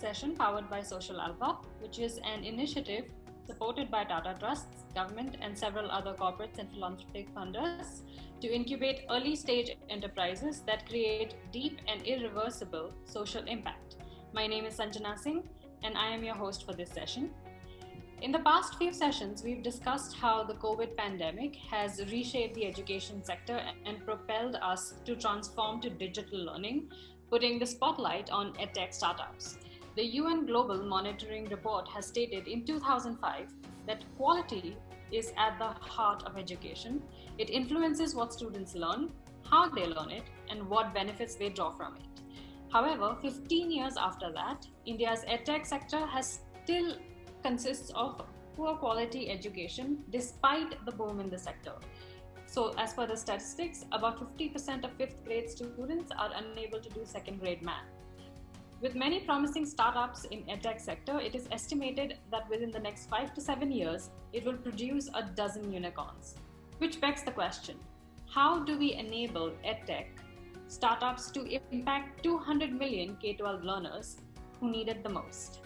session powered by Social Alpha, which is an initiative supported by Tata Trusts, government, and several other corporates and philanthropic funders to incubate early-stage enterprises that create deep and irreversible social impact. My name is Sanjana Singh, and I am your host for this session. In the past few sessions, we've discussed how the COVID pandemic has reshaped the education sector and propelled us to transform to digital learning, putting the spotlight on EdTech startups. The UN Global Monitoring Report has stated in 2005 that quality is at the heart of education. It influences what students learn, how they learn it, and what benefits they draw from it. However, 15 years after that, India's EdTech sector still consists of poor quality education despite the boom in the sector. So as per the statistics, about 50% of 5th grade students are unable to do 2nd grade math. With many promising startups in EdTech sector, it is estimated that within the next 5 to 7 years, it will produce a dozen unicorns. Which begs the question, how do we enable EdTech startups to impact 200 million K-12 learners who need it the most?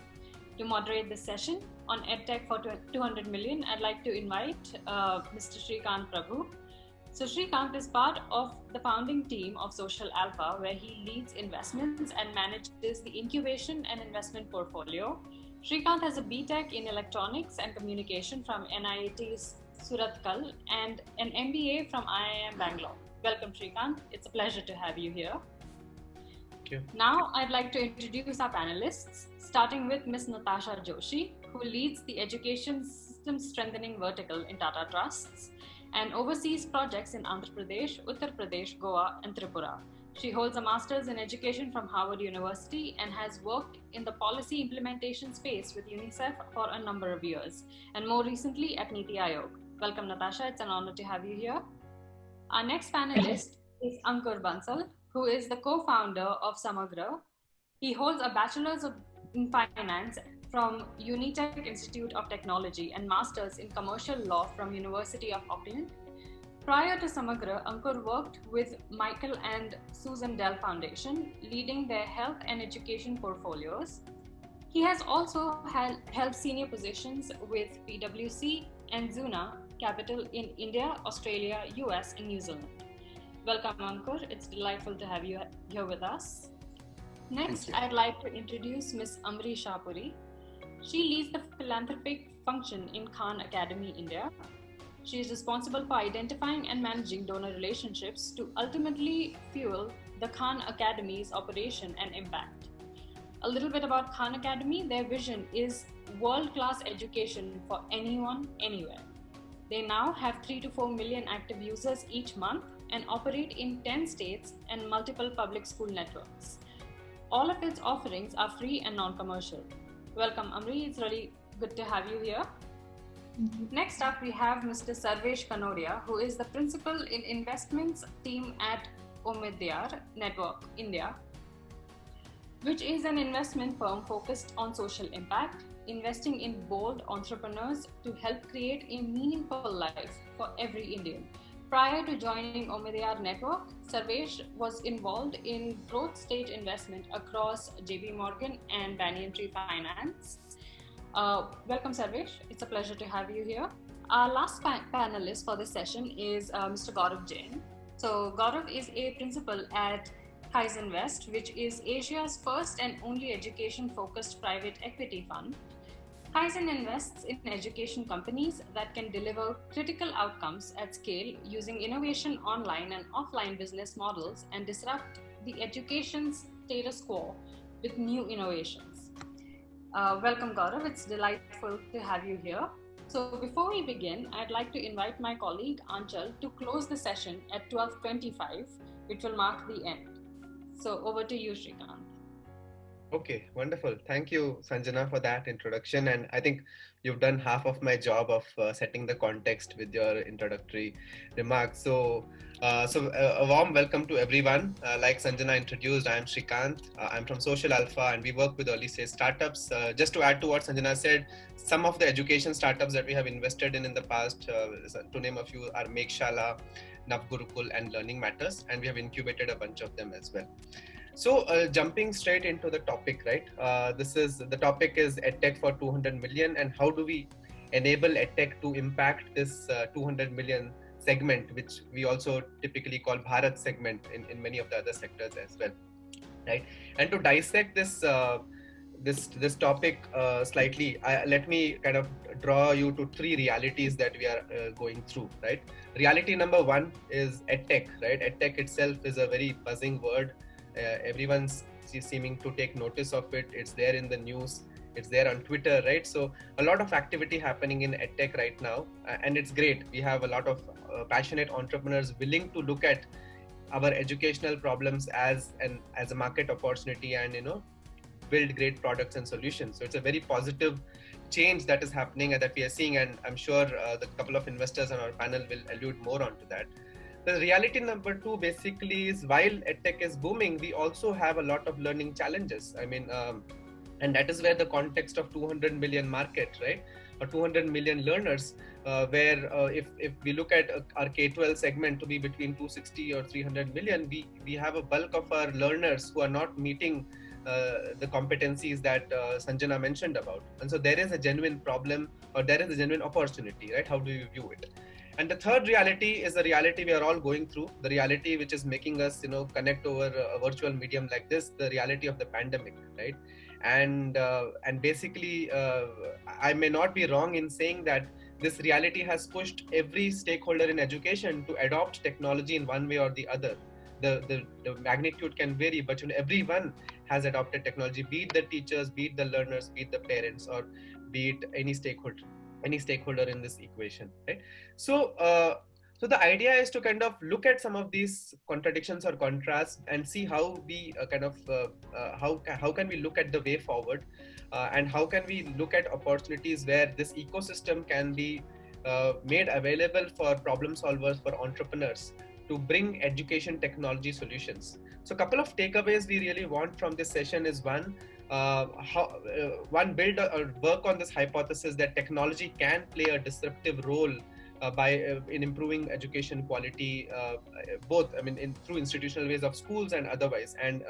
To moderate this session on EdTech for 200 million, I'd like to invite Mr. Shrikant Prabhu. So Shrikant is part of the founding team of Social Alpha, where he leads investments and manages the incubation and investment portfolio. Shrikant has a BTech in Electronics and Communication from NIT's Surathkal and an MBA from IIM Bangalore. Welcome, Shrikant. It's a pleasure to have you here. Now, I'd like to introduce our panelists, starting with Ms. Natasha Joshi, who leads the education system strengthening vertical in Tata Trusts and oversees projects in Andhra Pradesh, Uttar Pradesh, Goa, and Tripura. She holds a master's in education from Harvard University and has worked in the policy implementation space with UNICEF for a number of years, and more recently at Niti Aayog. Welcome, Natasha. It's an honor to have you here. Our next panelist is Ankur Bansal, who is the co-founder of Samagra. He holds a bachelor's in finance from Unitech Institute of Technology and master's in commercial law from University of Auckland. Prior to Samagra, Ankur worked with Michael and Susan Dell Foundation, leading their health and education portfolios. He has also held senior positions with PwC and Zuna Capital in India, Australia, US, and New Zealand. Welcome, Ankur. It's delightful to have you here with us. Next, I'd like to introduce Ms. Amri Shapuri. She leads the philanthropic function in Khan Academy, India. She is responsible for identifying and managing donor relationships to ultimately fuel the Khan Academy's operation and impact. A little bit about Khan Academy. Their vision is world-class education for anyone, anywhere. They now have 3 to 4 million active users each month and operate in 10 states and multiple public school networks. All of its offerings are free and non-commercial. Welcome, Amri. It's really good to have you here. Next up, we have Mr. Sarvesh Kanoriya, who is the principal in investments team at Omidyar Network India, which is an investment firm focused on social impact, investing in bold entrepreneurs to help create a meaningful life for every Indian. Prior to joining Omidyar Network, Sarvesh was involved in growth stage investment across JP Morgan and Banyan Tree Finance. Welcome, Sarvesh. It's a pleasure to have you here. Our last panelist for this session is Mr. Gaurav Jain. So Gaurav is a principal at Kaizen West, which is Asia's first and only education-focused private equity fund. Kaizen invests in education companies that can deliver critical outcomes at scale using innovation online and offline business models and disrupt the education status quo with new innovations. Welcome, Gaurav. It's delightful to have you here. So before we begin, I'd like to invite my colleague Anchal to close the session at 12:25, which will mark the end. So over to you, Shrikant. Okay, wonderful. Thank you, Sanjana, for that introduction. And I think you've done half of my job of setting the context with your introductory remarks. So a warm welcome to everyone. Like Sanjana introduced, I am Shrikant. I'm from Social Alpha and we work with early stage startups. Just to add to what Sanjana said, some of the education startups that we have invested in the past, to name a few, are Mekshala, Navgurukul and Learning Matters. And we have incubated a bunch of them as well. So jumping straight into the topic, right? The topic is EdTech for 200 million, and how do we enable EdTech to impact this 200 million segment, which we also typically call Bharat segment in many of the other sectors as well, right? And to dissect this topic slightly, let me kind of draw you to three realities that we are going through, right? Reality number one is EdTech, right? EdTech itself is a very buzzing word. Everyone's seeming to take notice of it. It's there in the news. It's there on Twitter, right? So a lot of activity happening in EdTech right now, and it's great. We have a lot of passionate entrepreneurs willing to look at our educational problems as a market opportunity and build great products and solutions. So it's a very positive change that is happening and that we are seeing, and I'm sure the couple of investors on our panel will allude more onto that. The reality number two basically is, while EdTech is booming, we also have a lot of learning challenges. I mean, and that is where the context of 200 million market, right, or 200 million learners, where if we look at our K-12 segment to be between 260 or 300 million, we have a bulk of our learners who are not meeting the competencies that Sanjana mentioned about. And so there is a genuine problem, or there is a genuine opportunity, right? How do you view it? And the third reality is the reality we are all going through, the reality which is making us, connect over a virtual medium like this, the reality of the pandemic, right? And basically, I may not be wrong in saying that this reality has pushed every stakeholder in education to adopt technology in one way or the other. The magnitude can vary, but everyone has adopted technology, be it the teachers, be it the learners, be it the parents, or be it any stakeholder in this equation, right? So the idea is to kind of look at some of these contradictions or contrasts and see how we how can we look at the way forward, and how can we look at opportunities where this ecosystem can be made available for problem solvers, for entrepreneurs, to bring education technology solutions. So a couple of takeaways we really want from this session is one, build or work on this hypothesis that technology can play a disruptive role in improving education quality, both through institutional ways of schools and otherwise. And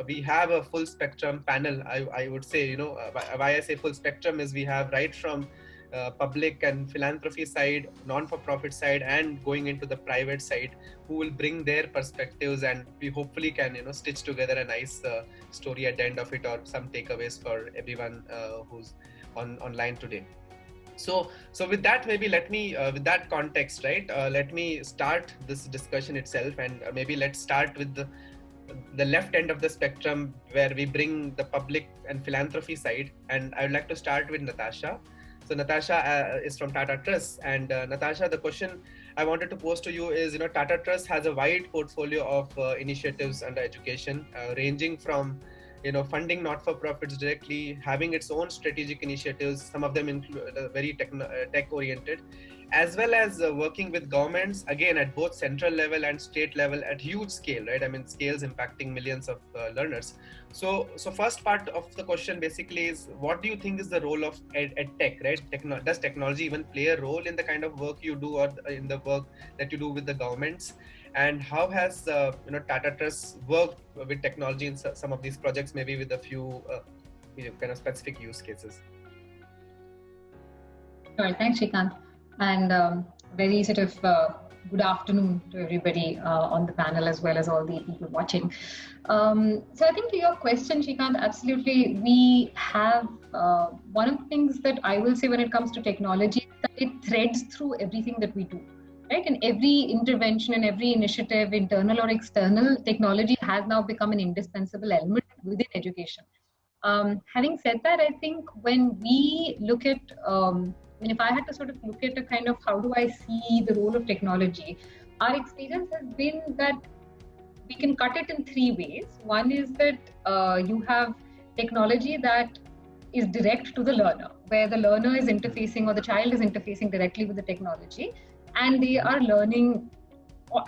we have a full spectrum panel. I would say, why I say full spectrum is we have right from public and philanthropy side, non-for-profit side, and going into the private side, who will bring their perspectives, and we hopefully can stitch together a nice story at the end of it, or some takeaways for everyone who's online today. So with that, maybe let me with that context, right, let me start this discussion itself, and maybe let's start with the left end of the spectrum, where we bring the public and philanthropy side. And I would like to start with Natasha. So Natasha is from Tata Trust, and Natasha, the question I wanted to pose to you is, Tata Trust has a wide portfolio of initiatives under education, ranging from funding not-for-profits directly, having its own strategic initiatives, some of them include very tech-oriented, as well as working with governments, again at both central level and state level at huge scale, right? I mean, scales impacting millions of learners. So first part of the question basically is, what do you think is the role of EdTech, right? Does technology even play a role in the kind of work you do, or in the work that you do with the governments? And how has Tata Trust worked with technology in some of these projects, maybe with a few kind of specific use cases? Sure, thanks, Shrikant. And very sort of good afternoon to everybody on the panel, as well as all the people watching. So I think to your question, Shrikant, absolutely, we have one of the things that I will say when it comes to technology, that it threads through everything that we do. Right? And every intervention and every initiative, internal or external, technology has now become an indispensable element within education. Having said that, I think when we look at, if I had to sort of look at a kind of how do I see the role of technology, our experience has been that we can cut it in three ways. One is that you have technology that is direct to the learner, where the learner is interfacing, or the child is interfacing directly with the technology, and they are learning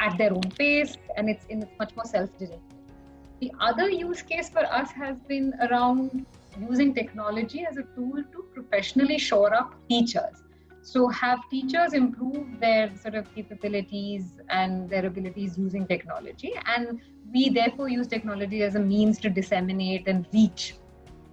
at their own pace, and it's much more self-directed. The other use case for us has been around using technology as a tool to professionally shore up teachers. So have teachers improved their sort of capabilities and their abilities using technology? And we therefore use technology as a means to disseminate and reach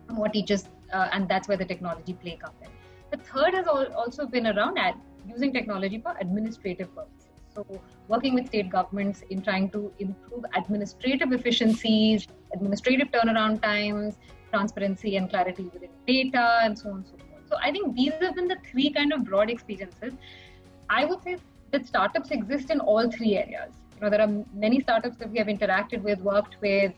more teachers, and that's where the technology play comes in. The third has also been around using technology for administrative purposes. So working with state governments in trying to improve administrative efficiencies, administrative turnaround times, transparency and clarity within data, and so on and so forth. So I think these have been the three kind of broad experiences. I would say that startups exist in all three areas. There are many startups that we have interacted with, worked with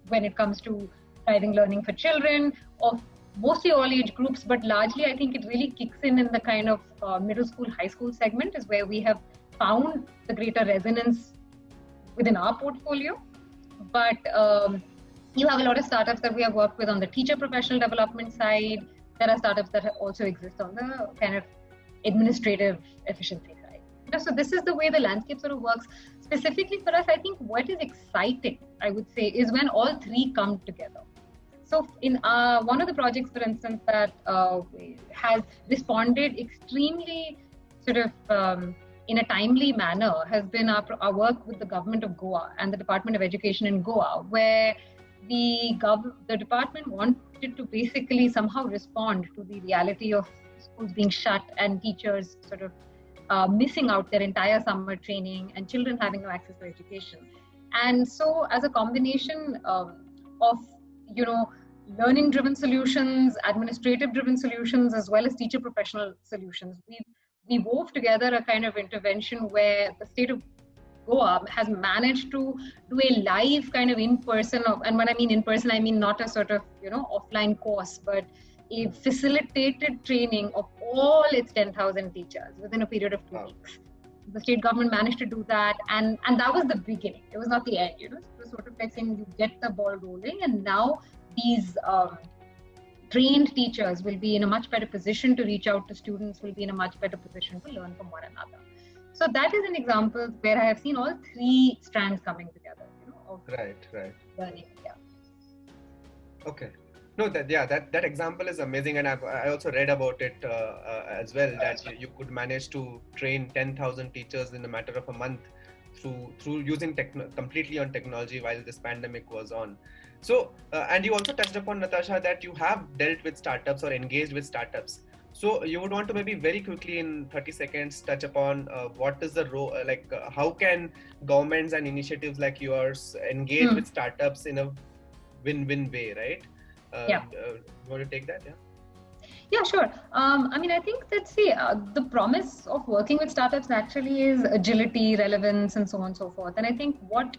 when it comes to driving learning for children of mostly all age groups, but largely I think it really kicks in the kind of middle school, high school segment is where we have found the greater resonance within our portfolio. But you have a lot of startups that we have worked with on the teacher professional development side. There are startups that also exist on the kind of administrative efficiency side. So this is the way the landscape sort of works. Specifically for us, I think what is exciting, I would say, is when all three come together. So in one of the projects, for instance, that has responded extremely sort of in a timely manner has been our work with the government of Goa and the Department of Education in Goa, where the department wanted to basically somehow respond to the reality of schools being shut and teachers sort of missing out their entire summer training and children having no access to education. And so as a combination of learning-driven solutions, administrative-driven solutions, as well as teacher professional solutions, we wove together a kind of intervention where the state of Goa has managed to do a live kind of in-person, and when I mean in-person, I mean not a sort of, offline course, but a facilitated training of all its 10,000 teachers within a period of 2 weeks. The state government managed to do that, and that was the beginning. It was not the end, It was sort of like saying you get the ball rolling, and now these trained teachers will be in a much better position to reach out to students, will be in a much better position to learn from one another. So that is an example where I have seen all three strands coming together, of right. learning. Yeah. Okay. No, that example is amazing, and I also read about it as well, that you could manage to train 10,000 teachers in a matter of a month through using completely on technology while this pandemic was on. So, and you also touched upon, Natasha, that you have dealt with startups or engaged with startups. So you would want to maybe very quickly in 30 seconds touch upon what is the role, how can governments and initiatives like yours engage with startups in a win-win way, right? You want to take that? Yeah, sure. I think that the promise of working with startups naturally is agility, relevance, and so on and so forth. And I think what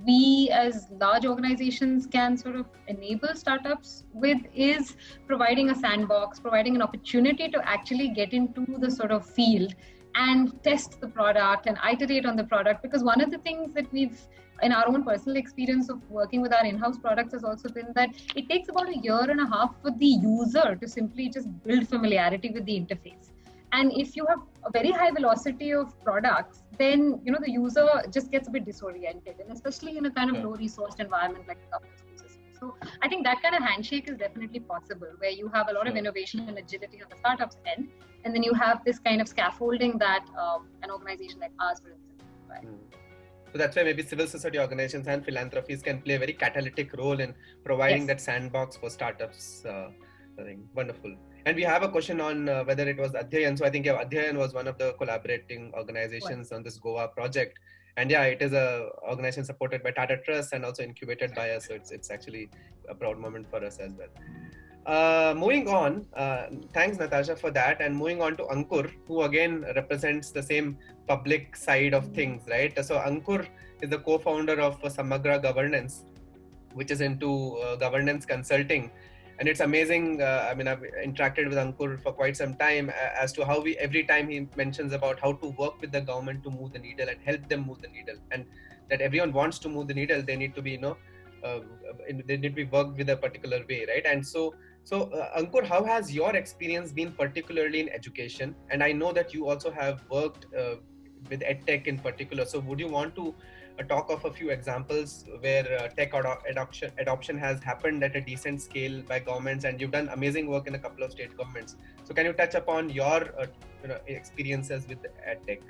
we as large organizations can sort of enable startups with is providing a sandbox, providing an opportunity to actually get into the sort of field and test the product and iterate on the product. Because one of the things that we've, in our own personal experience of working with our in-house products, has also been that it takes about 1.5 years for the user to simply just build familiarity with the interface. And if you have a very high velocity of products, then the user just gets a bit disoriented, and especially in a kind of low-resourced environment like the government school system. So I think that kind of handshake is definitely possible, where you have a lot of innovation and agility on the startups end, and then you have this kind of scaffolding that an organization like ours, for instance, provides. So that's why maybe civil society organizations and philanthropies can play a very catalytic role in providing that sandbox for startups. I think wonderful. And we have a question on whether it was Adhyayan. So I think Adhyayan was one of the collaborating organizations on this Goa project. And it is a organization supported by Tata Trust and also incubated by us. So it's actually a proud moment for us as well. Moving on, thanks Natasha for that. And moving on to Ankur, who again represents the same public side of things, right? So Ankur is the co-founder of Samagra Governance, which is into governance consulting. And it's amazing. I've interacted with Ankur for quite some time as to how every time he mentions about how to work with the government to move the needle and help them move the needle, and that everyone wants to move the needle, they need to be, they need to be worked with a particular way, right? And so Ankur, how has your experience been particularly in education? And I know that you also have worked with EdTech in particular. So would you want to talk of a few examples where tech adoption has happened at a decent scale by governments, and you've done amazing work in a couple of state governments. So can you touch upon your experiences with EdTech?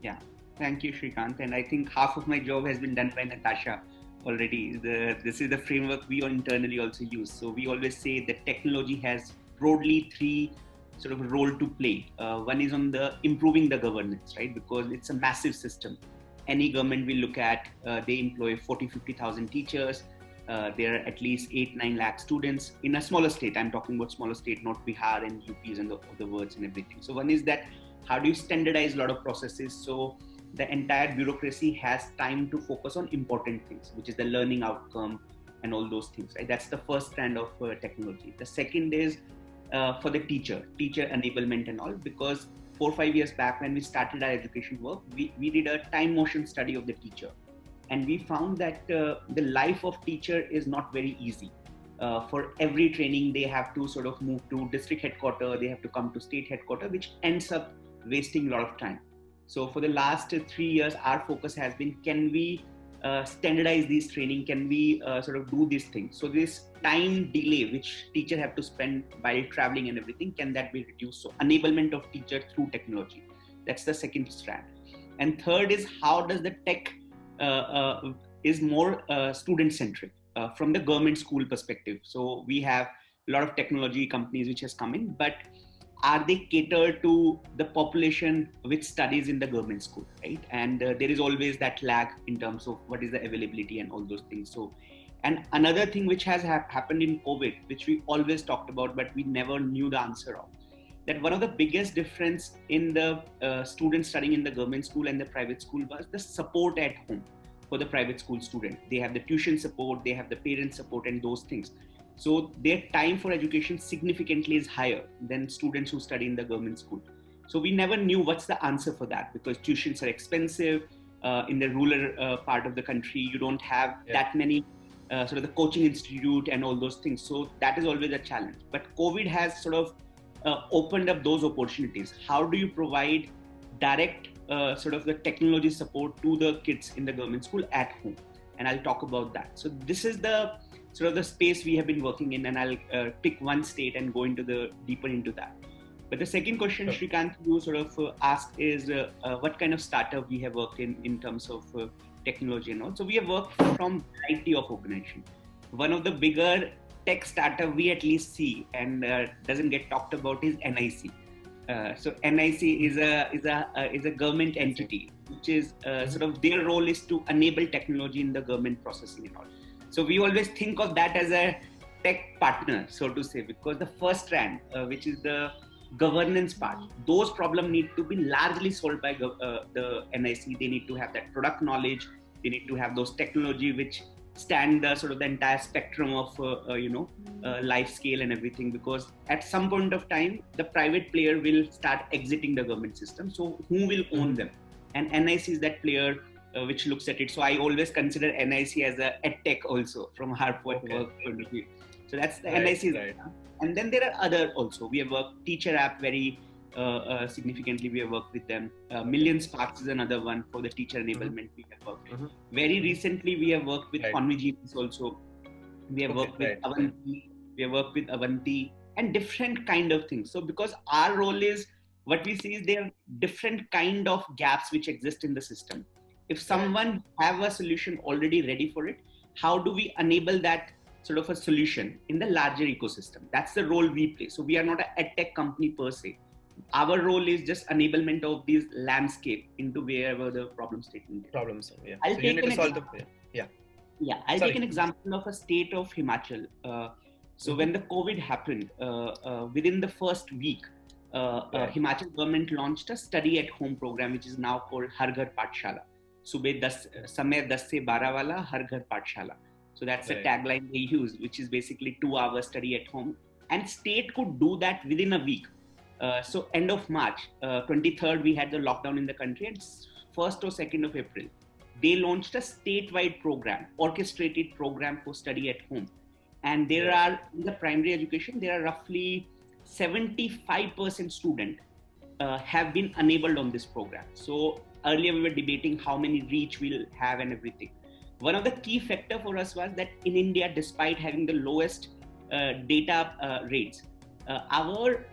Yeah, thank you, Shrikant. And I think half of my job has been done by Natasha already. This is the framework we internally also use. So we always say that technology has broadly three sort of role to play. One is on the improving the governance, right? Because it's a massive system. Any government we look at, they employ 40-50,000 teachers. There are at least 8-9 lakh students in a smaller state. I'm talking about smaller state, not Bihar and UPs and the words and everything. So one is that how do you standardize a lot of processes so the entire bureaucracy has time to focus on important things, which is the learning outcome and all those things, right? That's the first strand of technology. The second is for the teacher enablement and all, because 4 or 5 years back when we started our education work, we did a time motion study of the teacher. And we found that the life of teacher is not very easy. For every training, they have to sort of move to district headquarters, they have to come to state headquarters, which ends up wasting a lot of time. So for the last 3 years, our focus has been, can we standardize these training? Can we sort of do these things? So this time delay, which teacher have to spend while traveling and everything, can that be reduced? So enablement of teacher through technology. That's the second strand. And third is how does the tech is more student-centric from the government school perspective. So we have a lot of technology companies which has come in, but are they catered to the population which studies in the government school, right? And there is always that lag in terms of what is the availability and all those things. So, and another thing which has happened in COVID, which we always talked about, but we never knew the answer of, that one of the biggest difference in the students studying in the government school and the private school was the support at home for the private school student. They have the tuition support, they have the parent support and those things. So their time for education significantly is higher than students who study in the government school. So we never knew what's the answer for that, because tuitions are expensive. In the rural part of the country, you don't have that many sort of the coaching institute and all those things. So that is always a challenge. But COVID has sort of opened up those opportunities. How do you provide direct sort of the technology support to the kids in the government school at home? And I'll talk about that. So this is the sort of the space we have been working in, and I'll pick one state and go into deeper into that. But the second question, Shrikant, you sort of asked is what kind of startup we have worked in terms of technology and all. So we have worked from a variety of organizations. One of the bigger tech startup we at least see and doesn't get talked about is NIC. So NIC is a government entity, which is sort of their role is to enable technology in the government processing and all. So we always think of that as a tech partner, so to say, because the first strand, which is the governance part, those problems need to be largely solved by the NIC. They need to have that product knowledge. They need to have those technology which stand the sort of the entire spectrum of life scale and everything. Because at some point of time, the private player will start exiting the government system. So who will own them? And NIC is that player which looks at it. So I always consider NIC as a EdTech also from our work point of view. So that's the NIC. Right. And then there are other also. We have worked Teacher App very significantly. We have worked with them. Million Sparks is another one for the teacher enablement we have worked with. Very recently we have worked with Convergence also. We have worked with Avanti. We have worked with Avanti and different kind of things. So because our role is, what we see is there are different kind of gaps which exist in the system. If someone have a solution already ready for it, how do we enable that sort of a solution in the larger ecosystem? That's the role we play. So we are not an EdTech company per se. Our role is just enablement of these landscape into wherever the problem statement is. I'll take an example. I'll take an example of a state of Himachal. So when the COVID happened, within the first week, Himachal government launched a study at home program, which is now called Har Ghar Pathshala. Samay 10 se 12 wala Har Ghar Pathshala. So that's a tagline they use, which is basically 2 hours study at home. And state could do that within a week. So end of March, 23rd, we had the lockdown in the country, and 1st or 2nd of April, they launched a statewide program, orchestrated program for study at home. And there are, in the primary education, there are roughly 75% students have been enabled on this program. So earlier we were debating how many reach we'll have and everything. One of the key factor for us was that in India, despite having the lowest data rates, our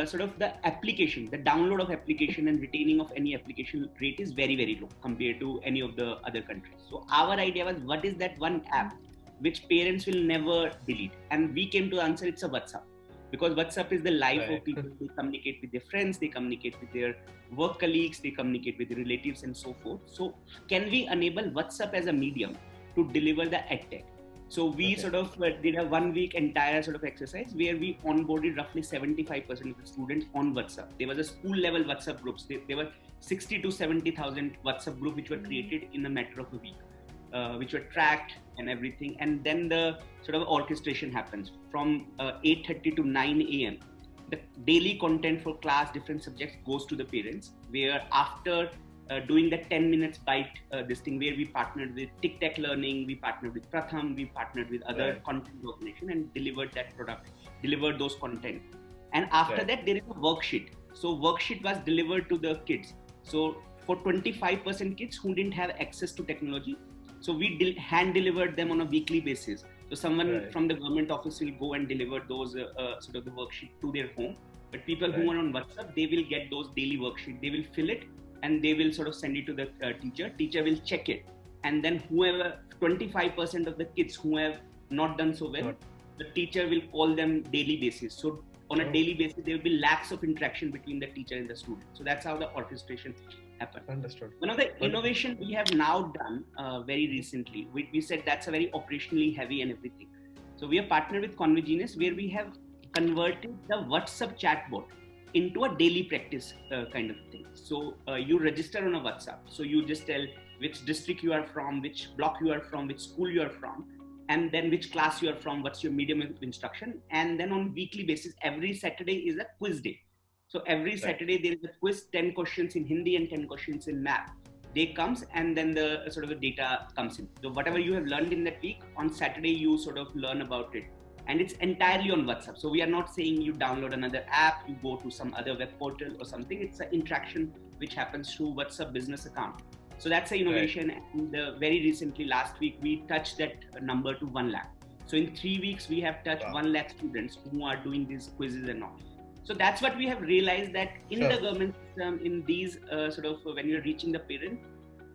sort of the application, the download of application and retaining of any application rate is very, very low compared to any of the other countries. So our idea was, what is that one app which parents will never delete? And we came to the answer, it's a WhatsApp. Because WhatsApp is the life of people. They communicate with their friends, they communicate with their work colleagues, they communicate with their relatives and so forth. So can we enable WhatsApp as a medium to deliver the EdTech? So we sort of did a 1 week entire sort of exercise where we onboarded roughly 75% of the students on WhatsApp. There was a school level WhatsApp groups. There were 60 to 70,000 WhatsApp groups which were created in a matter of a week. Which were tracked and everything, and then the sort of orchestration happens from 8:30 to 9 a.m. The daily content for class, different subjects goes to the parents, where after doing the 10 minutes bite this thing, where we partnered with EdTech Learning, we partnered with Pratham, we partnered with other content organization and delivered that product, delivered those content. And after that, there is a worksheet. So worksheet was delivered to the kids. So for 25% kids who didn't have access to technology, so we hand delivered them on a weekly basis. So someone from the government office will go and deliver those sort of the worksheet to their home. But people who are on WhatsApp, they will get those daily worksheet. They will fill it and they will sort of send it to the teacher. Teacher will check it. And then whoever, 25% of the kids who have not done so well, the teacher will call them daily basis. So on a daily basis, there will be lakhs of interaction between the teacher and the student. So that's how the orchestration happen. Understood. One of the innovation we have now done very recently, we said that's a very operationally heavy and everything. So we have partnered with Convergenius, where we have converted the WhatsApp chatbot into a daily practice kind of thing. So you register on a WhatsApp. So you just tell which district you are from, which block you are from, which school you are from, and then which class you are from, what's your medium of instruction. And then on weekly basis, every Saturday is a quiz day. So every Saturday there is a quiz, 10 questions in Hindi and 10 questions in math. Day comes and then the sort of the data comes in. So whatever you have learned in that week, on Saturday you sort of learn about it. And it's entirely on WhatsApp. So we are not saying you download another app, you go to some other web portal or something. It's an interaction which happens through WhatsApp business account. So that's an innovation. And very recently, last week, we touched that number to 1 lakh. So in 3 weeks, we have touched 1 lakh students who are doing these quizzes and all. So that's what we have realized, that in the government system, in these sort of when you're reaching the parent,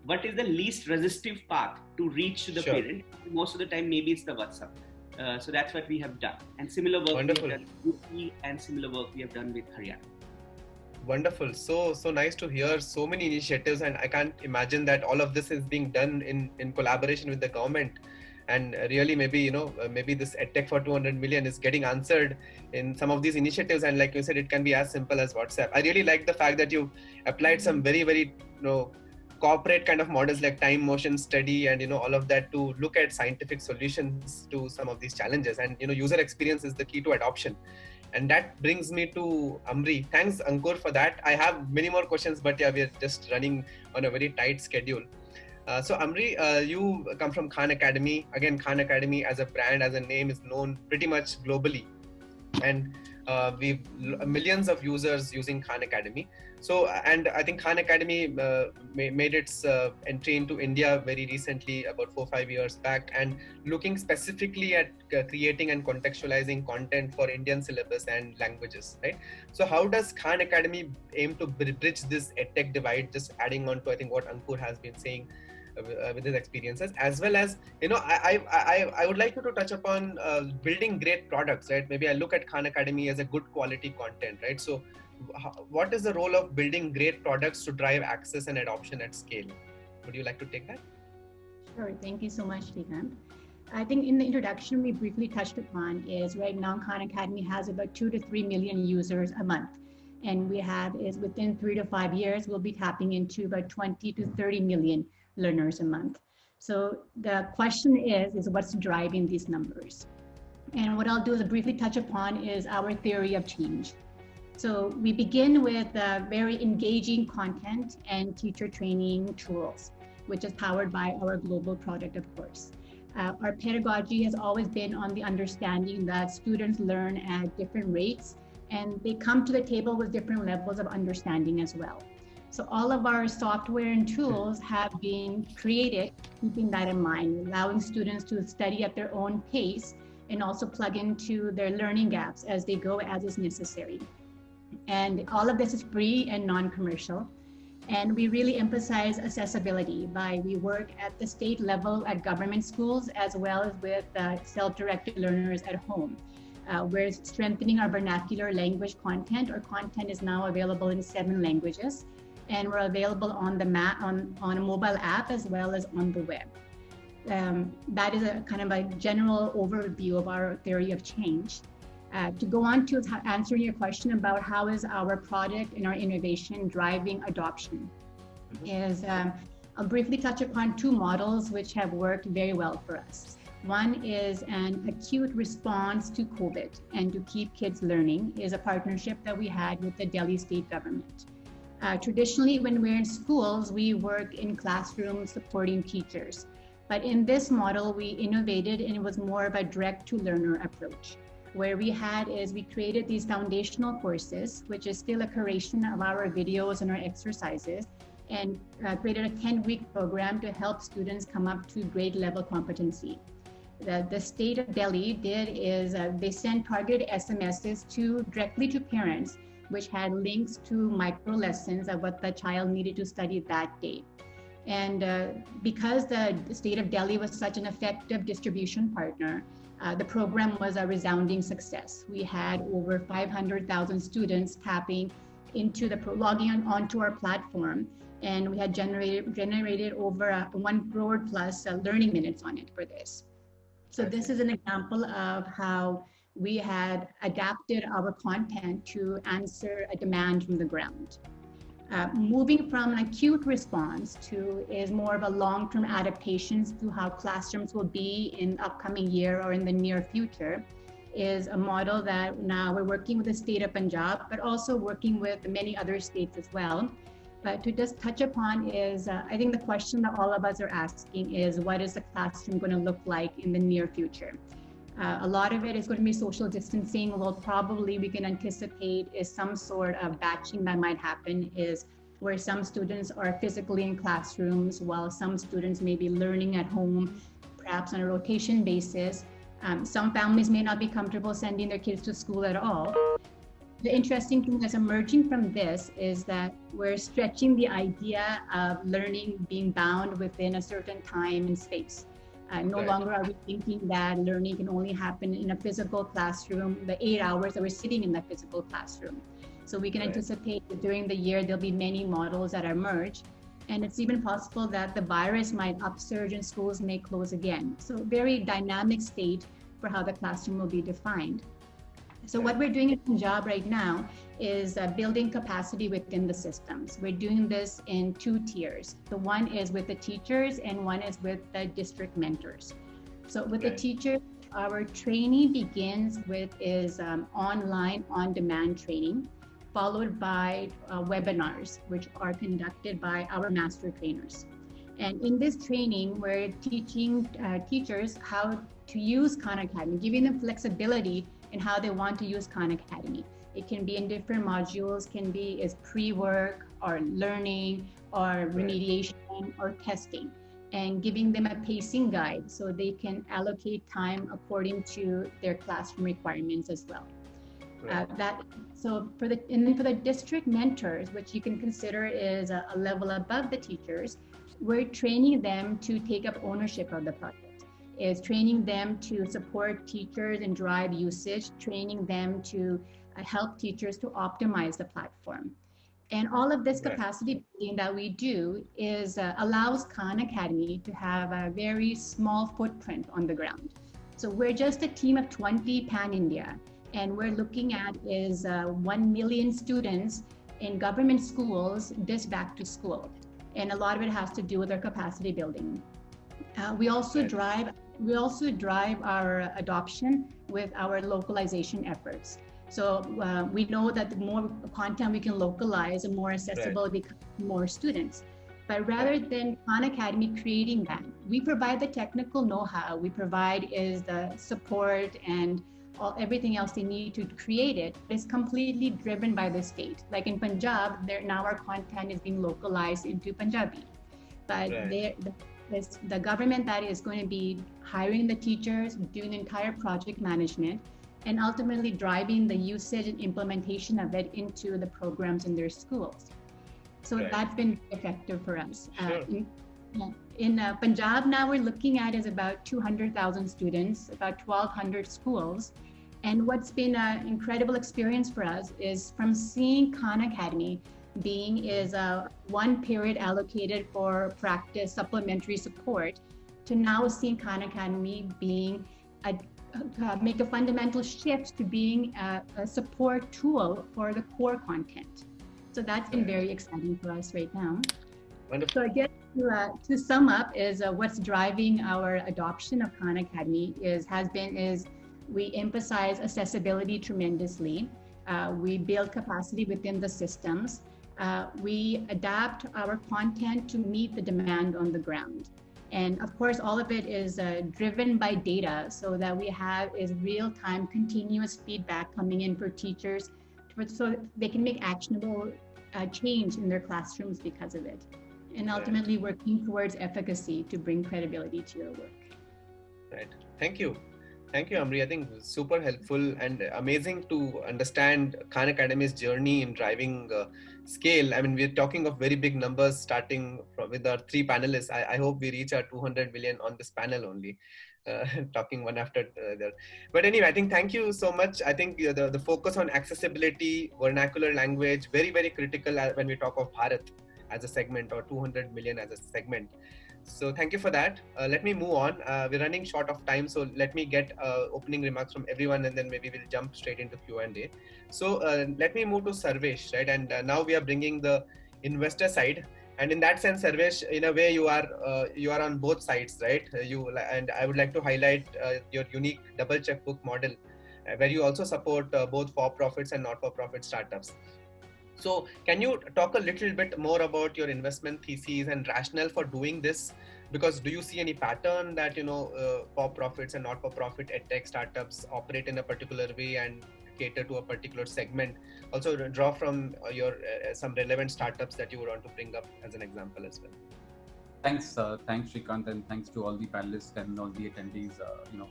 what is the least resistive path to reach to the parent? Most of the time, maybe it's the WhatsApp. So that's what we have done. And similar work we have done with UP, and similar work we have done with Haryana. Wonderful. So nice to hear so many initiatives, and I can't imagine that all of this is being done in collaboration with the government. And really, maybe this EdTech for 200 million is getting answered in some of these initiatives. And like you said, it can be as simple as WhatsApp. I really like the fact that you applied some very, very corporate kind of models like time, motion, study, and all of that to look at scientific solutions to some of these challenges. And user experience is the key to adoption. And that brings me to Amri. Thanks, Ankur, for that. I have many more questions, but yeah, we're just running on a very tight schedule. So Amri, you come from Khan Academy. Again, Khan Academy as a brand, as a name, is known pretty much globally. And we've millions of users using Khan Academy. So, and I think Khan Academy made its entry into India very recently, about 4 or 5 years back, and looking specifically at creating and contextualizing content for Indian syllabus and languages, right? So how does Khan Academy aim to bridge this EdTech divide, just adding on to, I think, what Ankur has been saying with his experiences, as well as, I would like you to touch upon building great products, right? Maybe I look at Khan Academy as a good quality content, right? So what is the role of building great products to drive access and adoption at scale? Would you like to take that? Sure, thank you so much, Srikanth. I think in the introduction we briefly touched upon is right now Khan Academy has about 2 to 3 million users a month. And we have is within 3 to 5 years, we'll be tapping into about 20 to 30 million learners a month. So the question is what's driving these numbers? And what I'll do is briefly touch upon is our theory of change. So we begin with very engaging content and teacher training tools, which is powered by our global product, of course. Our pedagogy has always been on the understanding that students learn at different rates and they come to the table with different levels of understanding as well. So all of our software and tools have been created keeping that in mind, allowing students to study at their own pace and also plug into their learning gaps as they go as is necessary. And all of this is free and non-commercial. And we really emphasize accessibility we work at the state level at government schools as well as with self-directed learners at home. We're strengthening our vernacular language content. Our content is now available in 7 languages, and we're available on a mobile app as well as on the web. That is a kind of a general overview of our theory of change. To go on to answering your question about how is our product and our innovation driving adoption, I'll briefly touch upon 2 models which have worked very well for us. One is an acute response to COVID and to keep kids learning is a partnership that we had with the Delhi state government. Traditionally, when we're in schools, we work in classrooms supporting teachers. But in this model, we innovated and it was more of a direct to learner approach. Where we created these foundational courses, which is still a curation of our videos and our exercises, and created a 10-week program to help students come up to grade level competency. The state of Delhi they sent targeted SMSs directly to parents, which had links to micro lessons of what the child needed to study that day. And because the state of Delhi was such an effective distribution partner, the program was a resounding success. We had over 500,000 students logging onto our platform, and we had generated over 1 crore plus learning minutes on it for this. So this is an example of how we had adapted our content to answer a demand from the ground. Moving from an acute response is more of a long-term adaptations to how classrooms will be in upcoming year or in the near future is a model that now we're working with the state of Punjab, but also working with many other states as well. But to just touch upon I think the question that all of us are asking is, what is the classroom going to look like in the near future? A lot of it is going to be social distancing, although probably we can anticipate is some sort of batching that might happen, is where some students are physically in classrooms while some students may be learning at home, perhaps on a rotation basis. Some families may not be comfortable sending their kids to school at all. The interesting thing that's emerging from this is that we're stretching the idea of learning being bound within a certain time and space. No longer are we thinking that learning can only happen in a physical classroom, the 8 hours that we're sitting in that physical classroom. So we can anticipate that during the year, there'll be many models that emerge. And it's even possible that the virus might upsurge and schools may close again. So very dynamic state for how the classroom will be defined. So what we're doing in Punjab right now is building capacity within the systems. We're doing this in 2 tiers. The one is with the teachers and one is with the district mentors. So with the teachers, our training begins with online on-demand training, followed by webinars, which are conducted by our master trainers. And in this training, we're teaching teachers how to use Khan Academy, giving them flexibility in how they want to use Khan Academy. It can be in different modules, can be as pre-work or learning or remediation or testing, and giving them a pacing guide so they can allocate time according to their classroom requirements as well. For the district mentors, which you can consider is a level above the teachers, we're training them to take up ownership of the project. Is training them to support teachers and drive usage, training them to help teachers to optimize the platform. And all of this capacity building that we do allows Khan Academy to have a very small footprint on the ground. So we're just a team of 20 pan-India, and we're looking at 1 million students in government schools this back to school. And a lot of it has to do with our capacity building. We also drive our adoption with our localization efforts. So we know that the more content we can localize, the more accessible it becomes to more students. But rather than Khan Academy creating that, we provide the technical know-how. We provide the support and everything else they need to create it is completely driven by the state. Like in Punjab, now our content is being localized into Punjabi, but the government that is going to be hiring the teachers, doing the entire project management, and ultimately driving the usage and implementation of it into the programs in their schools. So that's been effective for us. Sure. In Punjab now we're looking at is about 200,000 students, about 1,200 schools. And what's been an incredible experience for us is from seeing Khan Academy being is one period allocated for practice supplementary support to now seeing Khan Academy being make a fundamental shift to being a support tool for the core content. So that's been very exciting for us right now. Wonderful. So I guess to sum up is what's driving our adoption of Khan Academy is we emphasize accessibility tremendously. We build capacity within the systems. We adapt our content to meet the demand on the ground. And of course, all of it is driven by data so that we have is real-time continuous feedback coming in for teachers so they can make actionable change in their classrooms because of it. And ultimately working towards efficacy to bring credibility to your work. Right. Thank you. Thank you, Amri. I think super helpful and amazing to understand Khan Academy's journey in driving scale. I mean, we're talking of very big numbers starting with our 3 panelists. I hope we reach our 200 million on this panel only, talking one after the other. But anyway, I think thank you so much. I think the focus on accessibility, vernacular language, very, very critical when we talk of Bharat as a segment or 200 million as a segment. So thank you for that. Let me move on. We're running short of time, so let me get opening remarks from everyone, and then maybe we'll jump straight into Q&A. So let me move to Sarvesh, right? And now we are bringing the investor side, and in that sense, Sarvesh, in a way, you are on both sides, right? And I would like to highlight your unique double checkbook model, where you also support both for-profits and not-for-profit startups. So can you talk a little bit more about your investment theses and rationale for doing this? Because do you see any pattern that, for-profits and not-for-profit EdTech startups operate in a particular way and cater to a particular segment? Also draw from your some relevant startups that you would want to bring up as an example as well. Thanks, Shrikant, and thanks to all the panelists and all the attendees,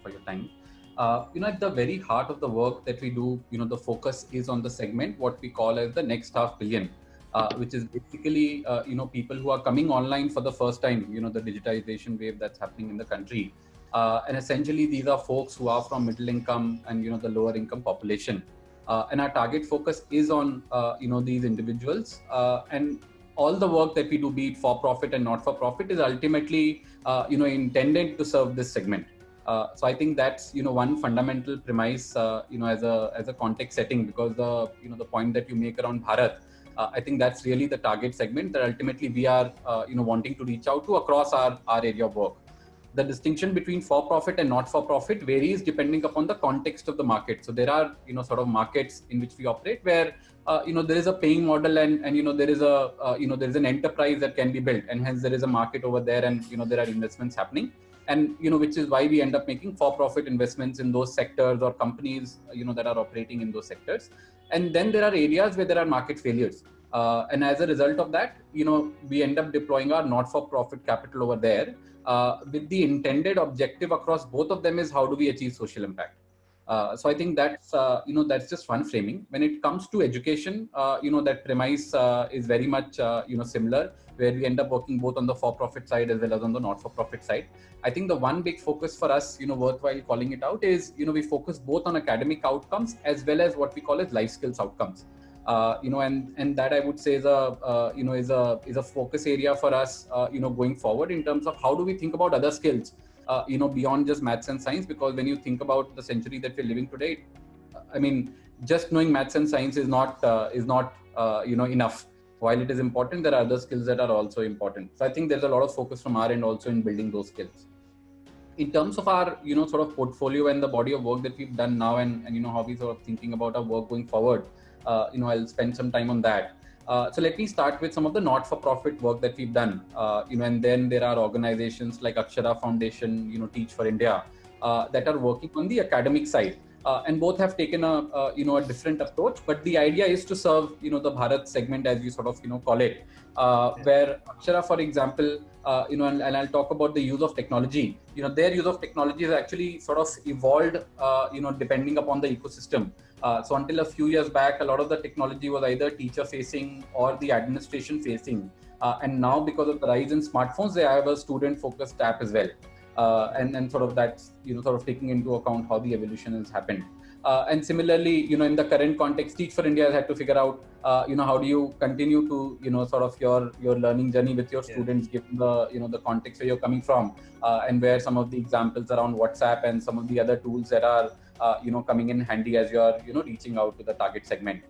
for your time. At the very heart of the work that we do, the focus is on the segment, what we call as the next $500 million, which is basically, people who are coming online for the first time, the digitization wave that's happening in the country. And essentially, these are folks who are from middle income and, the lower income population. And our target focus is on, these individuals. And all the work that we do, be it for-profit and not-for-profit, is ultimately, intended to serve this segment. So I think that's one fundamental premise as a context setting, because the point that you make around Bharat, I think that's really the target segment that ultimately we are wanting to reach out to across our area of work. The distinction between for-profit and not-for-profit varies depending upon the context of the market. So there are sort of markets in which we operate where there is a paying model and there is there is an enterprise that can be built, and hence there is a market over there, and there are investments happening. And which is why we end up making for-profit investments in those sectors or companies that are operating in those sectors. And then there are areas where there are market failures, and as a result of that, we end up deploying our not-for-profit capital over there, with the intended objective across both of them is how do we achieve social impact. So I think that's that's just one framing. When it comes to education, that premise is very much similar, where we end up working both on the for-profit side as well as on the not-for-profit side. I think the one big focus for us, worthwhile calling it out, is we focus both on academic outcomes as well as what we call as life skills outcomes. And that I would say is a focus area for us, going forward in terms of how do we think about other skills, beyond just maths and science, because when you think about the century that we're living today, I mean, just knowing maths and science is not enough. While it is important, there are other skills that are also important. So I think there's a lot of focus from our end also in building those skills. In terms of our, sort of portfolio and the body of work that we've done now, and how we sort of thinking about our work going forward, I'll spend some time on that. So let me start with some of the not-for-profit work that we've done, and then there are organizations like Akshara Foundation, Teach for India, that are working on the academic side. and both have taken a different approach. But the idea is to serve the Bharat segment, as you sort of call it, where Akshara, for example, and I'll talk about the use of technology. Their use of technology has actually sort of evolved, depending upon the ecosystem. So until a few years back, a lot of the technology was either teacher facing or the administration facing. And now, because of the rise in smartphones, they have a student focused app as well. And sort of that's, sort of taking into account how the evolution has happened. And similarly, in the current context, Teach for India has had to figure out, how do you continue to, sort of your learning journey with your students, given the, the context where you're coming from, and where some of the examples around WhatsApp and some of the other tools that are, coming in handy as you are, reaching out to the target segment.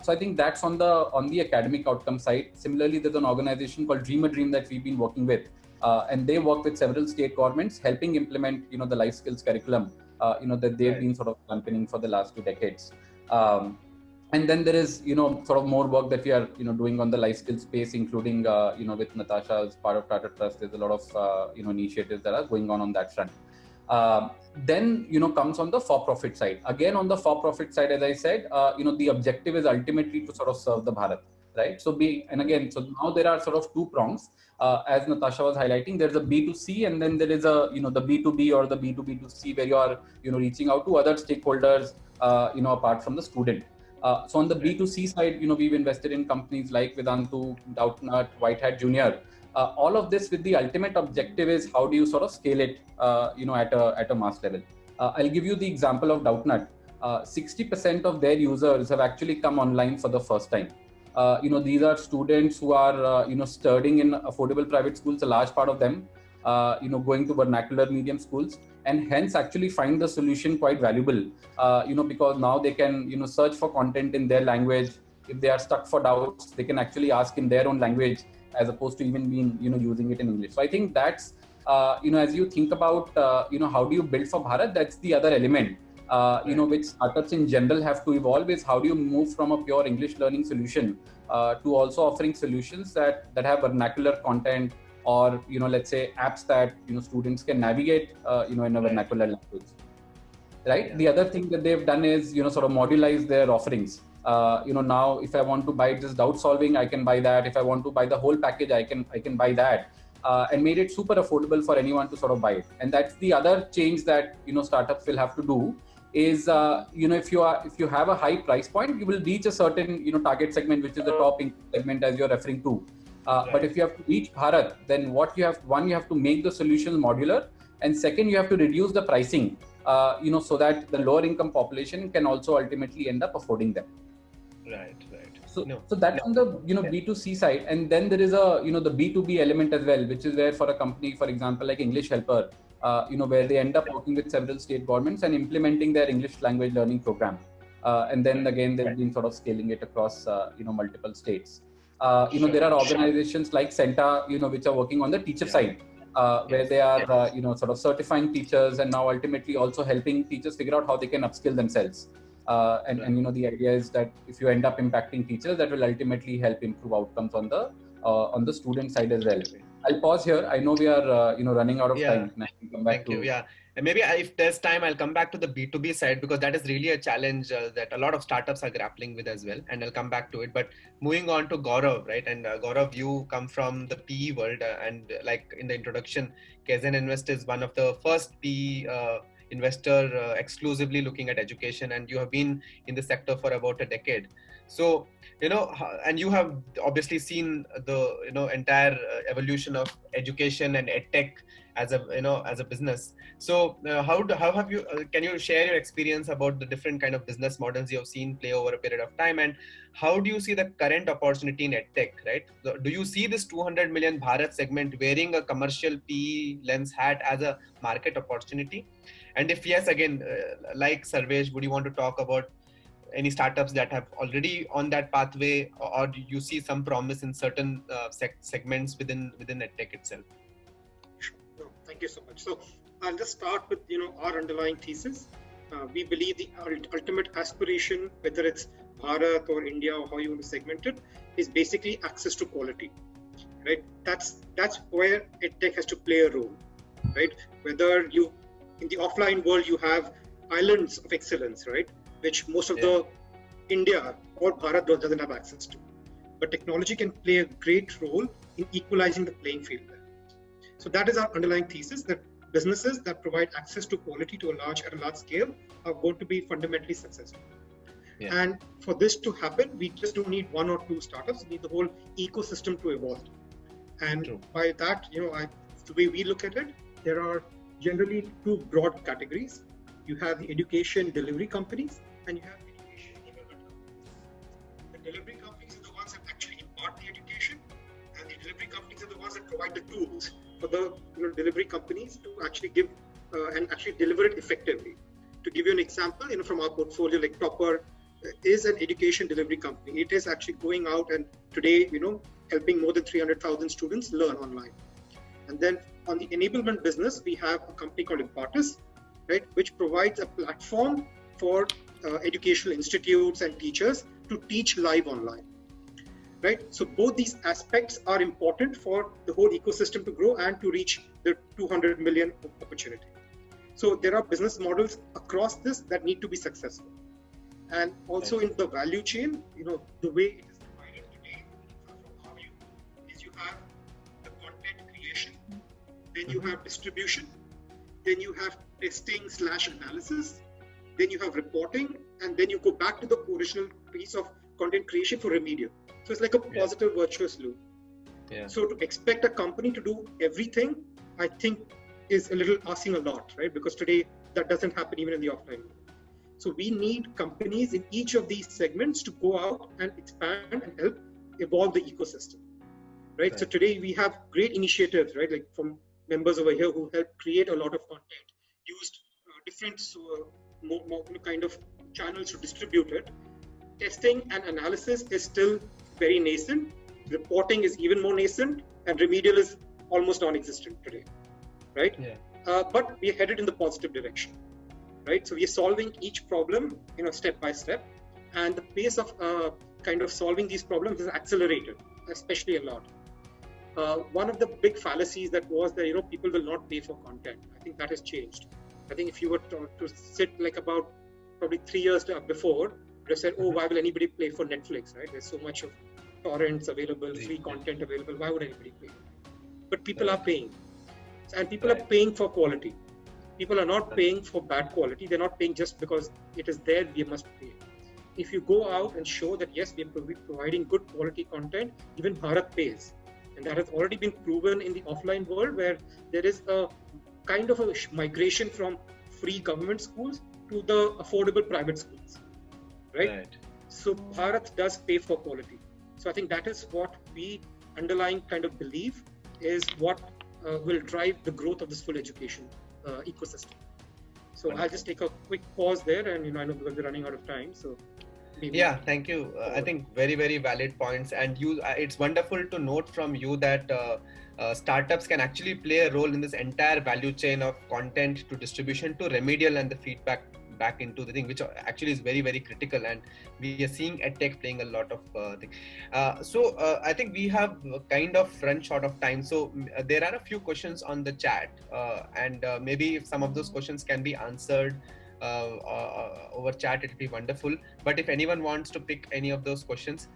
So I think that's on the academic outcome side. Similarly, there's an organization called Dream a Dream that we've been working with, and they work with several state governments, helping implement, the life skills curriculum, that they've been sort of championing for the last 2 decades. And then there is, sort of more work that we are, doing on the life skills space, including, with Natasha as part of Tata Trust. There's a lot of, initiatives that are going on that front. Then, comes on the for-profit side. Again, on the for-profit side, as I said, the objective is ultimately to sort of serve the Bharat, right? So now there are sort of 2 prongs. As Natasha was highlighting, there's a B2C, and then there is a, the B2B or the B2B2C, where you are, reaching out to other stakeholders, apart from the student. So on the B2C side, we've invested in companies like Vedantu, Doubtnut, White Hat Junior. All of this with the ultimate objective is how do you sort of scale it, at a mass level. I'll give you the example of Doubtnut. 60% of their users have actually come online for the first time. These are students who are, studying in affordable private schools, a large part of them, going to vernacular medium schools, and hence actually find the solution quite valuable, because now they can, search for content in their language. If they are stuck for doubts, they can actually ask in their own language, as opposed to even being, using it in English. So I think that's, as you think about, how do you build for Bharat, that's the other element, which startups in general have to evolve, is how do you move from a pure English learning solution to also offering solutions that have vernacular content, or, let's say apps that, students can navigate, in a vernacular language. Right. Yeah. The other thing that they've done is, sort of modularize their offerings. Now if I want to buy just doubt solving, I can buy that. If I want to buy the whole package, I can buy that, and made it super affordable for anyone to sort of buy it. And that's the other change that, startups will have to do is, if you have a high price point, you will reach a certain, target segment, which is the top segment as you're referring to. But if you have to reach Bharat, then you have to make the solutions modular, and second, you have to reduce the pricing, so that the lower income population can also ultimately end up affording them. Right. So that's on the, B2C side. And then there is a, the B2B element as well, which is where for a company, for example, like English Helper, where they end up working with several state governments and implementing their English language learning program. And then again, they've been sort of scaling it across, multiple states. There are organizations like CENTA, which are working on the teacher side, where they are, sort of certifying teachers, and now ultimately also helping teachers figure out how they can upskill themselves. And the idea is that if you end up impacting teachers, that will ultimately help improve outcomes on the student side as well. I'll pause here. I know we are, running out of time. And I can come back to. Yeah. And maybe if there's time, I'll come back to the B2B side, because that is really a challenge that a lot of startups are grappling with as well. And I'll come back to it. But moving on to Gaurav, right? And Gaurav, you come from the PE world, and like in the introduction, Kaizen Invest is one of the first PE investor exclusively looking at education, and you have been in the sector for about a decade. So, and you have obviously seen the, entire evolution of education and EdTech as a business. So how have you, can you share your experience about the different kind of business models you have seen play over a period of time, and how do you see the current opportunity in EdTech, right? Do you see this 200 million Bharat segment wearing a commercial PE lens hat as a market opportunity? And if yes, again, like Sarvesh, would you want to talk about any startups that have already on that pathway, or do you see some promise in certain segments within EdTech itself? Sure. No, thank you so much. So I'll just start with our underlying thesis. We believe the ultimate aspiration, whether it's Bharat or India or how you want to segment it, is basically access to quality, right? That's where EdTech has to play a role, right? Whether you in the offline world you have islands of excellence, right? Which most of the India or Bharat doesn't have access to. But technology can play a great role in equalizing the playing field there. So that is our underlying thesis, that businesses that provide access to quality to at a large scale are going to be fundamentally successful. Yeah. And for this to happen, we just don't need one or two startups. We need the whole ecosystem to evolve. And by that, the way we look at it, there are generally two broad categories. You have the education delivery companies and you have education enablement companies. The delivery companies are the ones that actually impart the education, and the delivery companies are the ones that provide the tools for the delivery companies to actually give and actually deliver it effectively. To give you an example, from our portfolio, like Topper is an education delivery company. It is actually going out and today, helping more than 300,000 students learn online. And then on the enablement business, we have a company called Impartus, right, which provides a platform for educational institutes and teachers to teach live online, right? So both these aspects are important for the whole ecosystem to grow and to reach the 200 million opportunity. So there are business models across this that need to be successful. And also in the value chain, the way it is divided today from our view is you have the content creation, then you have distribution, then you have testing/analysis, then you have reporting, and then you go back to the original piece of content creation for remedial. So it's like a positive virtuous loop. Yeah. So to expect a company to do everything, I think is a little asking a lot, right? Because today that doesn't happen even in the offline world. So we need companies in each of these segments to go out and expand and help evolve the ecosystem, right? So today we have great initiatives, right? Like from members over here who help create a lot of content, used different more kind of channels to distribute it. Testing and analysis is still very nascent. Reporting is even more nascent, and remedial is almost non-existent today, right? Yeah. But we are headed in the positive direction, right? So we are solving each problem, step by step, and the pace of kind of solving these problems is accelerated, especially a lot. One of the big fallacies that was that people will not pay for content. I think that has changed. I think if you were to sit like about probably 3 years before, they said, "Oh, why will anybody pay for Netflix? Right? There's so much of torrents available, free content available. Why would anybody pay?" But people are paying, and people are paying for quality. People are not paying for bad quality. They're not paying just because it is there. We must pay. If you go out and show that yes, we are providing good quality content, even Bharat pays. And that has already been proven in the offline world, where there is a kind of a migration from free government schools to the affordable private schools, right? So Bharat does pay for quality. So I think that is what we underlying kind of believe is what will drive the growth of this full education ecosystem. So I'll just take a quick pause there, and I know because we're running out of time, so maybe. Yeah, thank you. I think very, very valid points, and it's wonderful to note from you that startups can actually play a role in this entire value chain of content to distribution to remedial and the feedback back into the thing, which actually is very, very critical, and we are seeing EdTech playing a lot of things. So I think we have kind of run short of time. So there are a few questions on the chat, and maybe if some of those questions can be answered over chat, it will be wonderful. But if anyone wants to pick any of those questions,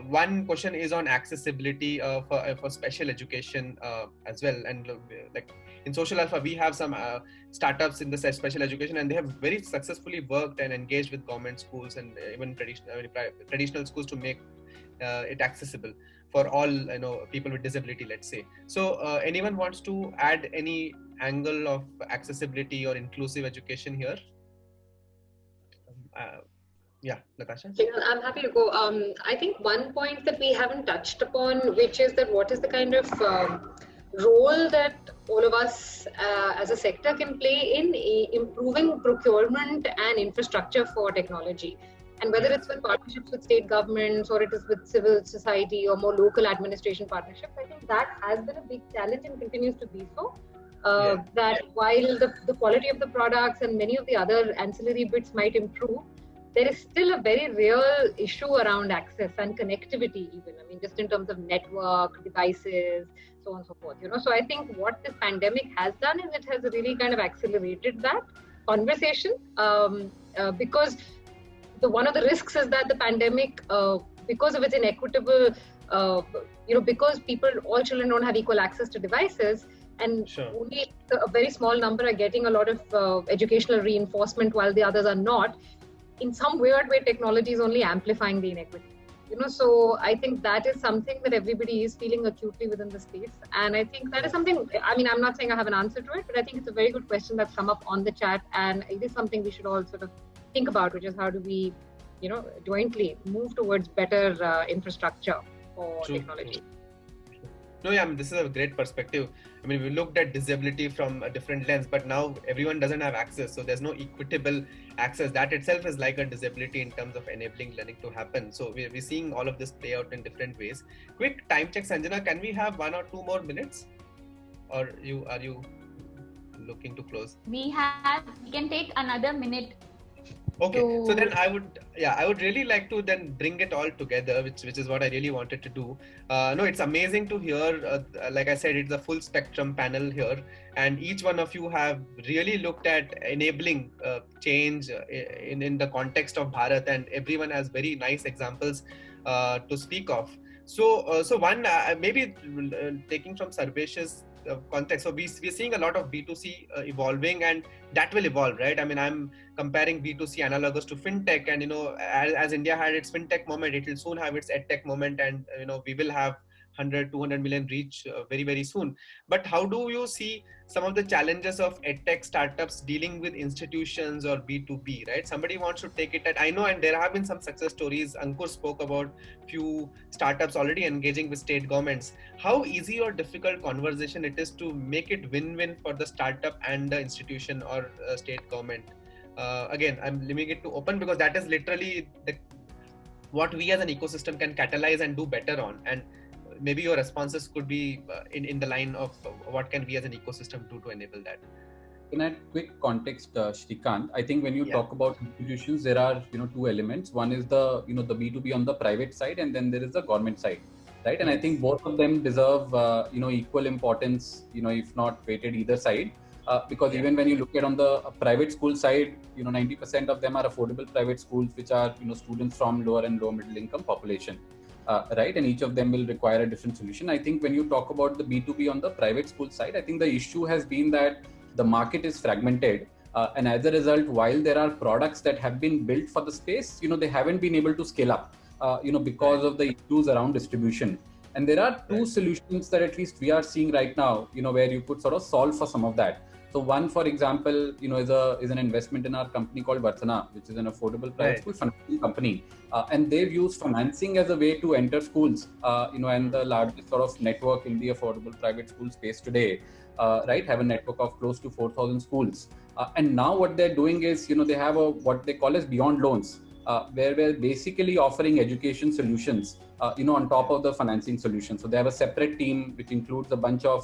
one question is on accessibility for special education as well. And like in Social Alpha, we have some startups in the special education, and they have very successfully worked and engaged with government schools and even traditional schools to make it accessible for all people with disability, let's say. So anyone wants to add any angle of accessibility or inclusive education here? Yeah, Natasha? I'm happy to go. I think one point that we haven't touched upon, which is that what is the kind of role that all of us as a sector can play in improving procurement and infrastructure for technology. And whether it's with partnerships with state governments or it is with civil society or more local administration partnerships, I think that has been a big challenge and continues to be so. That while the quality of the products and many of the other ancillary bits might improve, there is still a very real issue around access and connectivity even. I mean, just in terms of network, devices, so on and so forth. So I think what this pandemic has done is it has really kind of accelerated that conversation because one of the risks is that the pandemic, because of its inequitable, because all children don't have equal access to devices, and only a very small number are getting a lot of educational reinforcement while the others are not. In some weird way, technology is only amplifying the inequity. So I think that is something that everybody is feeling acutely within the space. And I think that is something, I'm not saying I have an answer to it, but I think it's a very good question that's come up on the chat. And it is something we should all sort of think about, which is how do we, jointly move towards better infrastructure for technology. No, this is a great perspective. We looked at disability from a different lens, but now everyone doesn't have access. So there's no equitable access. That itself is like a disability in terms of enabling learning to happen. So we're seeing all of this play out in different ways. Quick time check, Sanjana, can we have 1 or 2 more minutes? Or are you looking to close? We can take another minute. Okay, so then I would really like to then bring it all together, which is what I really wanted to do. No, it's amazing to hear, like I said, it's a full spectrum panel here, and each one of you have really looked at enabling change in the context of Bharat, and everyone has very nice examples to speak of. So one, maybe taking from Sarvesh's context. So we're seeing a lot of B2C evolving, and that will evolve, right? I'm comparing B2C analogous to fintech, and as India had its fintech moment, it will soon have its EdTech moment, and we will have 100-200 million reach very, very soon. But how do you see some of the challenges of EdTech startups dealing with institutions or B2B, right? Somebody wants to take it at, I know, and there have been some success stories. Ankur spoke about few startups already engaging with state governments. How easy or difficult conversation it is to make it win-win for the startup and the institution or state government? Again, I'm leaving it to open because that is literally what we as an ecosystem can catalyze and do better on. And maybe your responses could be in the line of what can we as an ecosystem do to enable that. In a quick context, Shrikant, I think when you talk about institutions, there are 2 elements. One is the the B2B on the private side, and then there is the government side, right? And I think both of them deserve equal importance, if not weighted either side. Because even when you look at on the private school side, 90% of them are affordable private schools, which are students from lower and low middle income population. Right, and each of them will require a different solution. I think when you talk about the B2B on the private school side, I think the issue has been that the market is fragmented, and as a result, while there are products that have been built for the space, they haven't been able to scale up, because of the issues around distribution. And there are 2 solutions that at least we are seeing right now, where you could sort of solve for some of that. So one, for example, is an investment in our company called Varthana, which is an affordable private school financing company, and they've used financing as a way to enter schools, and the largest sort of network in the affordable private school space today, right? Have a network of close to 4,000 schools, and now what they're doing is, they have what they call as beyond loans, where we're basically offering education solutions, on top of the financing solution. So they have a separate team which includes a bunch of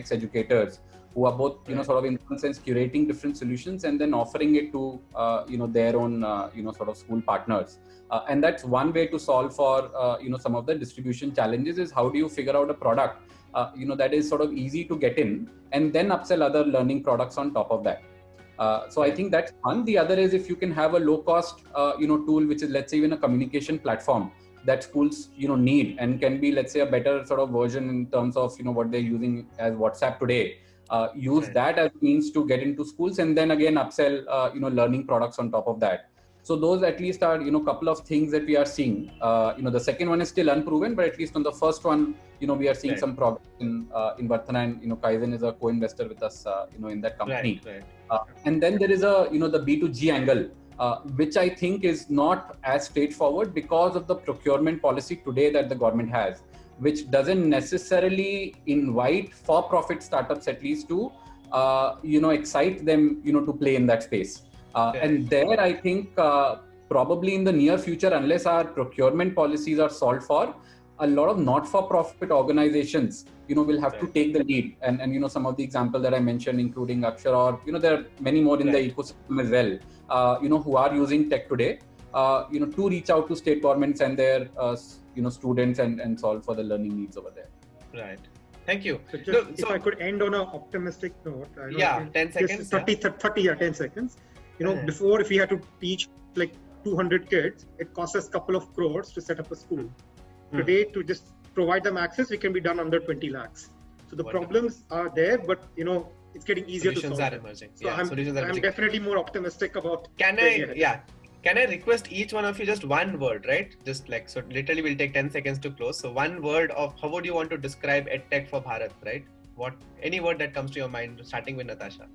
ex-educators who are both sort of in some sense curating different solutions and then offering it to their own sort of school partners, and that's one way to solve for some of the distribution challenges. Is how do you figure out a product that is sort of easy to get in and then upsell other learning products on top of that. So I think that's one. The other is if you can have a low cost tool, which is, let's say, even a communication platform that schools need and can be, let's say, a better sort of version in terms of what they're using as WhatsApp today. Use that as means to get into schools and then again upsell learning products on top of that. So those at least are couple of things that we are seeing. The second one is still unproven, but at least on the first one we are seeing some progress in Varthana, and Kaizen is a co-investor with us in that company. And then there is the B2G angle, which I think is not as straightforward because of the procurement policy today that the government has, which doesn't necessarily invite for-profit startups at least to, excite them, to play in that space. And there, I think probably in the near future, unless our procurement policies are solved for, a lot of not-for-profit organizations, will have to take the lead. And some of the examples that I mentioned, including Akshar, or, there are many more in the ecosystem as well, who are using tech today, to reach out to state governments and their, students and solve for the learning needs over there. Right. Thank you. So just if I could end on an optimistic note. 10 seconds. 10 seconds. Before, if we had to teach like 200 kids, it costs us a couple of crores to set up a school. Today, to just provide them access, we can be done under 20 lakhs. So the problems are there, but it's getting easier solutions to solve. Are emerging. So I'm definitely more optimistic about. Can I request each one of you just one word, right? Just like, so literally we'll take 10 seconds to close. So one word of how would you want to describe EdTech for Bharat, right? Any word that comes to your mind, starting with Natasha.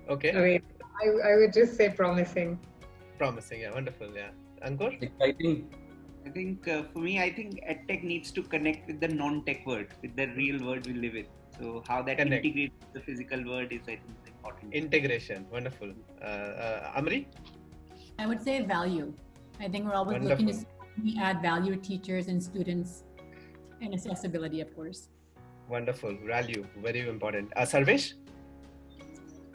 Okay. I would just say promising. Promising, yeah, wonderful, yeah. Ankur? Exciting. I think for me, EdTech needs to connect with the non-tech world, with the real world we live in. So how that integrates the physical world is, I think, important. Integration, wonderful. Amri? I would say value. I think we're always looking to see how we add value to teachers and students, and accessibility, of course. Wonderful, value, very important. Sarvesh?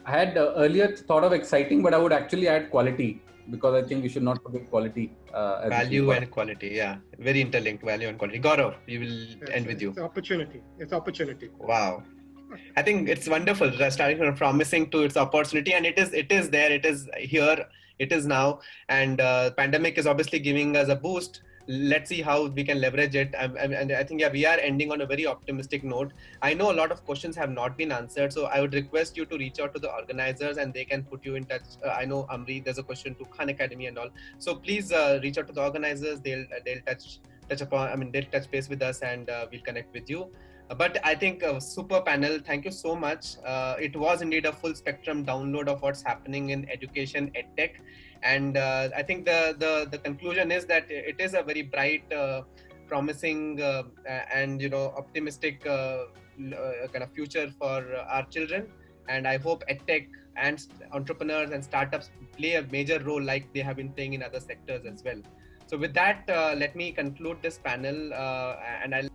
I had earlier thought of exciting, but I would actually add quality, because I think we should not forget quality. Value and quality, yeah. Very interlinked, value and quality. Gaurav, we will end with you. It's opportunity. Wow. I think it's wonderful, starting from promising to its opportunity, and it is there, it is here, it is now, and pandemic is obviously giving us a boost. Let's see how we can leverage it. And I think we are ending on a very optimistic note. I know a lot of questions have not been answered, so I would request you to reach out to the organizers and they can put you in touch. I know, Amri, there's a question to Khan Academy and all. So please reach out to the organizers. They'll touch base with us, and we'll connect with you. But I think super panel. Thank you so much. It was indeed a full spectrum download of what's happening in education, EdTech. And I think the conclusion is that it is a very bright, promising and optimistic kind of future for our children. And I hope EdTech and entrepreneurs and startups play a major role like they have been playing in other sectors as well. So with that, let me conclude this panel, and I'll